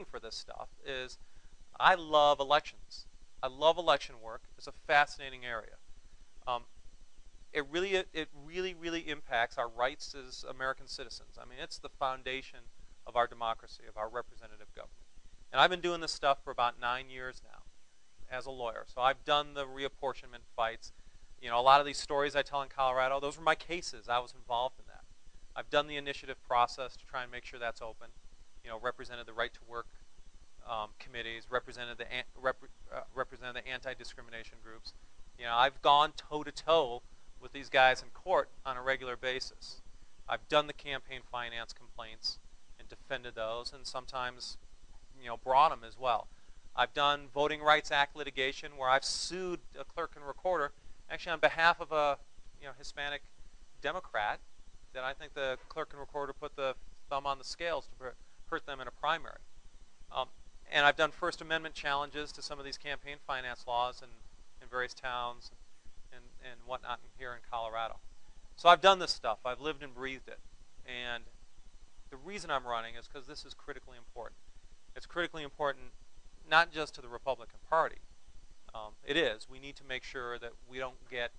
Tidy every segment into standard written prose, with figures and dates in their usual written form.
for this stuff is I love elections. I love election work. It's a fascinating area. Um, it really impacts our rights as American citizens. I mean, it's the foundation of our democracy, of our representative government. And I've been doing this stuff for about 9 years now as a lawyer. So I've done the reapportionment fights. You know, a lot of these stories I tell in Colorado, those were my cases. I was involved in that. I've done the initiative process to try and make sure that's open. You know, represented the right to work committees, represented the anti-discrimination groups. You know, I've gone toe-to-toe with these guys in court on a regular basis. I've done the campaign finance complaints and defended those, and sometimes, you know, brought them as well. I've done Voting Rights Act litigation where I've sued a clerk and recorder, actually on behalf of a Hispanic Democrat, that I think the clerk and recorder put the thumb on the scales to hurt them in a primary. And I've done First Amendment challenges to some of these campaign finance laws in various towns and whatnot here in Colorado. So I've done this stuff. I've lived and breathed it. And the reason I'm running is because this is critically important. It's critically important not just to the Republican Party. It is. We need to make sure that we don't get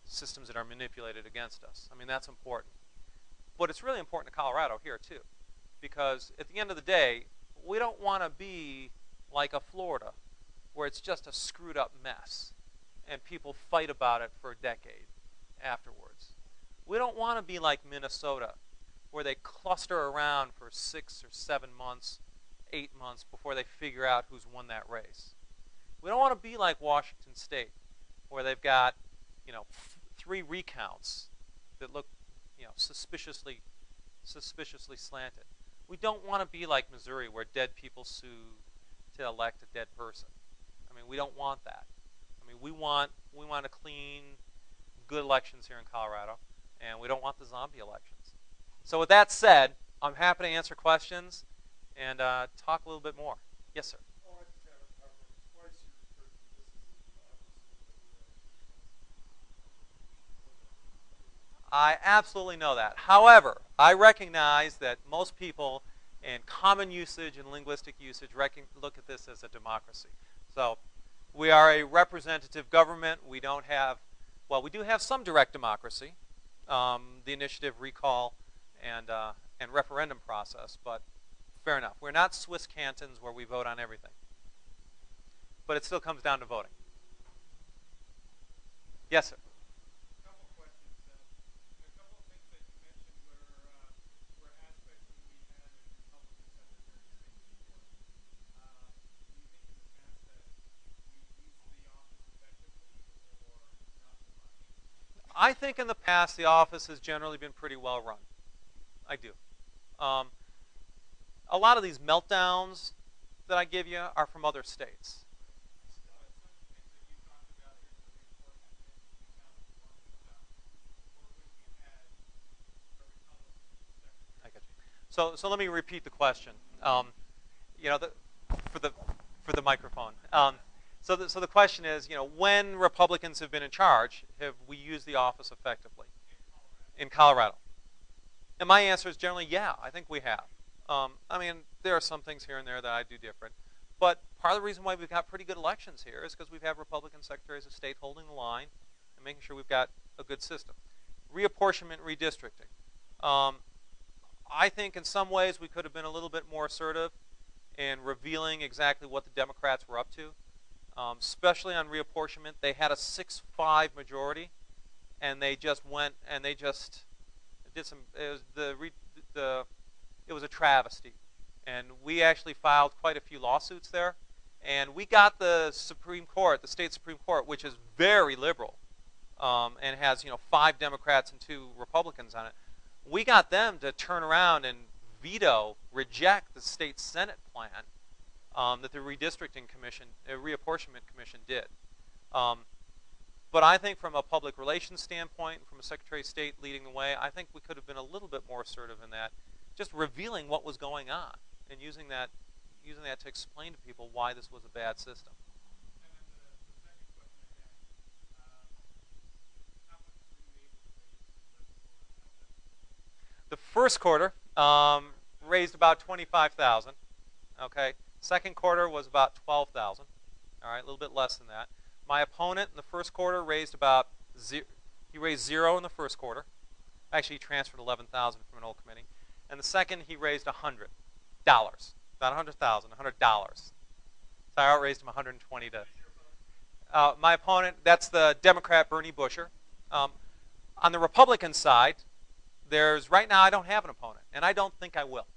systems that are manipulated against us. I mean, that's important. But it's really important to Colorado here, too. Because at the end of the day, we don't want to be like a Florida, where it's just a screwed up mess, and people fight about it for a decade afterwards. We don't want to be like Minnesota, where they cluster around for 6 or 7 months, 8 months before they figure out who's won that race. We don't want to be like Washington State, where they've got, 3 recounts that look, suspiciously slanted. We don't want to be like Missouri, where dead people sue to elect a dead person. I mean, we don't want that. I mean, we want to clean, good elections here in Colorado, and we don't want the zombie elections. So with that said, I'm happy to answer questions and talk a little bit more. Yes, sir. I absolutely know that. However, I recognize that most people in common usage and linguistic usage look at this as a democracy. So we are a representative government. We don't have, well, we do have some direct democracy, the initiative, recall, and referendum process, but fair enough. We're not Swiss cantons where we vote on everything. But it still comes down to voting. Yes, sir. I think in the past the office has generally been pretty well run. I do. A lot of these meltdowns that I give you are from other states. I get you. So let me repeat the question. You know, for the microphone. So the question is, when Republicans have been in charge, have we used the office effectively in Colorado? And my answer is generally, yeah, I think we have. I mean, there are some things here and there that I do different. But part of the reason why we've got pretty good elections here is because we've had Republican secretaries of state holding the line and making sure we've got a good system. Reapportionment, redistricting. I think in some ways we could have been a little bit more assertive in revealing exactly what the Democrats were up to. Especially on reapportionment, they had a 6-5 majority, and they just went and they just did some. It was a travesty, and we actually filed quite a few lawsuits there, and we got the Supreme Court, the state Supreme Court, which is very liberal, and has 5 Democrats and 2 Republicans on it. We got them to turn around and reject the state Senate plan that the redistricting commission, reapportionment commission did. But I think from a public relations standpoint, from a Secretary of State leading the way, I think we could have been a little bit more assertive in that, just revealing what was going on and using that to explain to people why this was a bad system. The first quarter raised about $25,000. Okay, second quarter was about 12,000. All right, a little bit less than that. My opponent in the first quarter raised about he raised 0 in the first quarter. Actually, he transferred 11,000 from an old committee. And the second, he raised $100, not 100,000, $100. So I outraised him 120 to. My opponent, that's the Democrat Bernie Busher. On the Republican side, right now I don't have an opponent, and I don't think I will.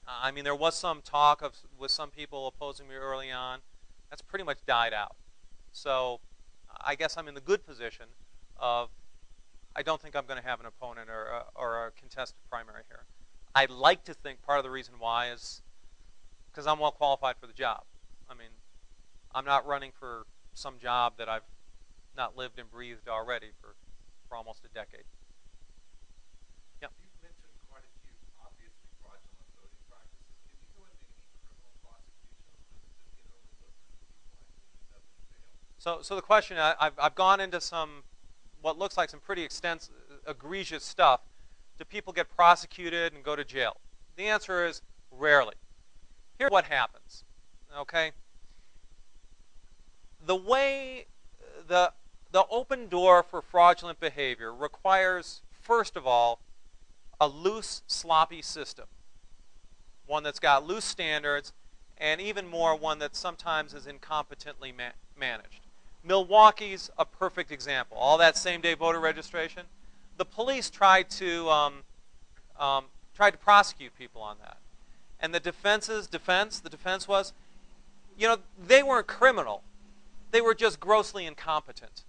I mean, there was some talk with some people opposing me early on. That's pretty much died out. So I guess I'm in the good position of I don't think I'm going to have an opponent or a contested primary here. I'd like to think part of the reason why is because I'm well qualified for the job. I mean, I'm not running for some job that I've not lived and breathed already for almost a decade. Yep. You've mentioned quite a few obviously fraudulent voting practices. Can you go into any criminal prosecutions? Does it just get overlooked, or do people actually end up in jail? So the question, I've gone into what looks like some pretty extensive, egregious stuff. Do people get prosecuted and go to jail? The answer is rarely. Here's what happens, okay? The way the open door for fraudulent behavior requires, first of all, a loose, sloppy system. One that's got loose standards, and even more, one that sometimes is incompetently managed. Milwaukee's a perfect example. All that same-day voter registration. The police tried to prosecute people on that. And the defense was, you know, they weren't criminal. They were just grossly incompetent.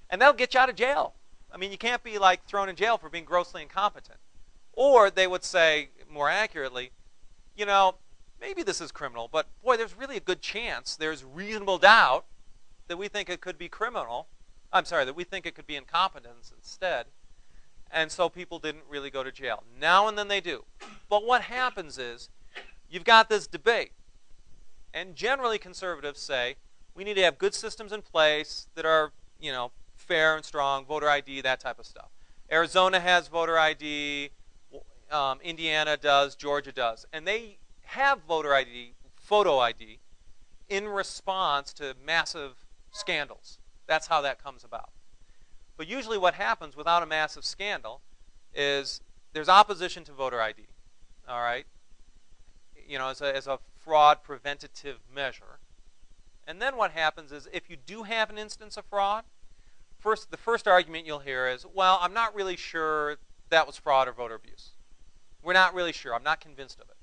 And that'll get you out of jail. I mean, you can't be like thrown in jail for being grossly incompetent. Or they would say, more accurately, you know, maybe this is criminal, but boy, there's really a good chance, there's reasonable doubt that we think it could be criminal. I'm sorry, that we think it could be incompetence instead. And so people didn't really go to jail. Now and then they do. But what happens is, you've got this debate. And generally conservatives say, we need to have good systems in place that are, you know, fair and strong, voter ID, that type of stuff. Arizona has voter ID, Indiana does, Georgia does. And they have voter ID, photo ID, in response to massive scandals. That's how that comes about. But usually what happens without a massive scandal is there's opposition to voter ID, all right? You know, as a fraud preventative measure. And then what happens is if you do have an instance of fraud, the first argument you'll hear is, well, I'm not really sure that was fraud or voter abuse. We're not really sure. I'm not convinced of it.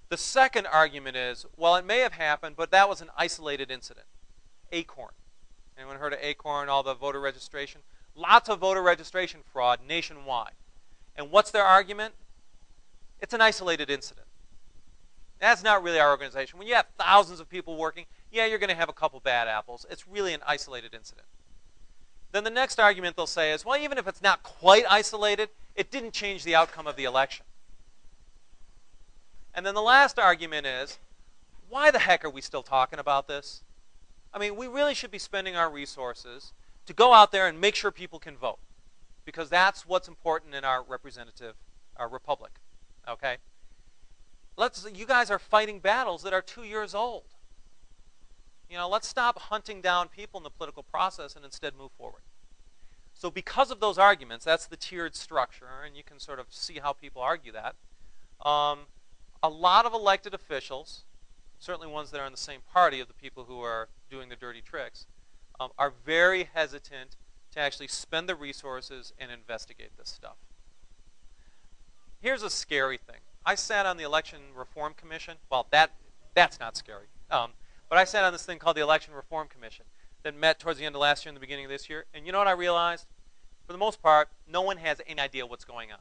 The second argument is, well, it may have happened, but that was an isolated incident. Acorn. Anyone heard of Acorn, all the voter registration? Lots of voter registration fraud nationwide. And what's their argument? It's an isolated incident. That's not really our organization. When you have thousands of people working, yeah, you're going to have a couple bad apples. It's really an isolated incident. Then the next argument they'll say is, well, even if it's not quite isolated, it didn't change the outcome of the election. And then the last argument is, why the heck are we still talking about this? I mean, we really should be spending our resources to go out there and make sure people can vote, because that's what's important in our representative republic, okay? You guys are fighting battles that are 2 years old. You know, let's stop hunting down people in the political process and instead move forward. So because of those arguments, that's the tiered structure, and you can sort of see how people argue that. A lot of elected officials, certainly ones that are in the same party of the people who are doing the dirty tricks, are very hesitant to actually spend the resources and investigate this stuff. Here's a scary thing. I sat on the Election Reform Commission. Well, that's not scary. But I sat on this thing called the Election Reform Commission that met towards the end of last year and the beginning of this year. And you know what I realized? For the most part, no one has any idea what's going on.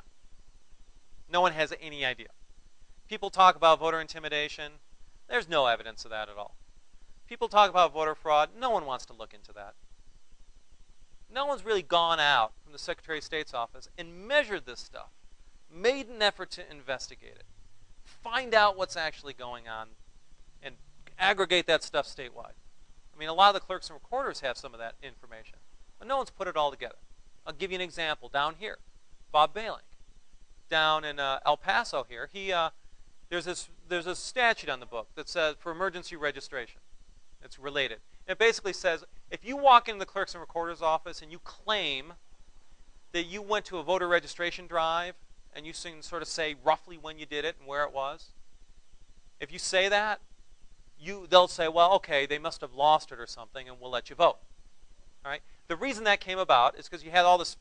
No one has any idea. People talk about voter intimidation. There's no evidence of that at all. People talk about voter fraud. No one wants to look into that. No one's really gone out from the Secretary of State's office and measured this stuff, made an effort to investigate it, find out what's actually going on, and aggregate that stuff statewide. I mean, a lot of the clerks and recorders have some of that information, but no one's put it all together. I'll give you an example down here. Bob Balink down in El Paso here, there's a statute on the book that says for emergency registration. It's related. It basically says if you walk into the clerk's and recorder's office and you claim that you went to a voter registration drive and you can sort of say roughly when you did it and where it was, if you say that, they'll say, well, okay, they must have lost it or something, and we'll let you vote. All right? The reason that came about is because you had all this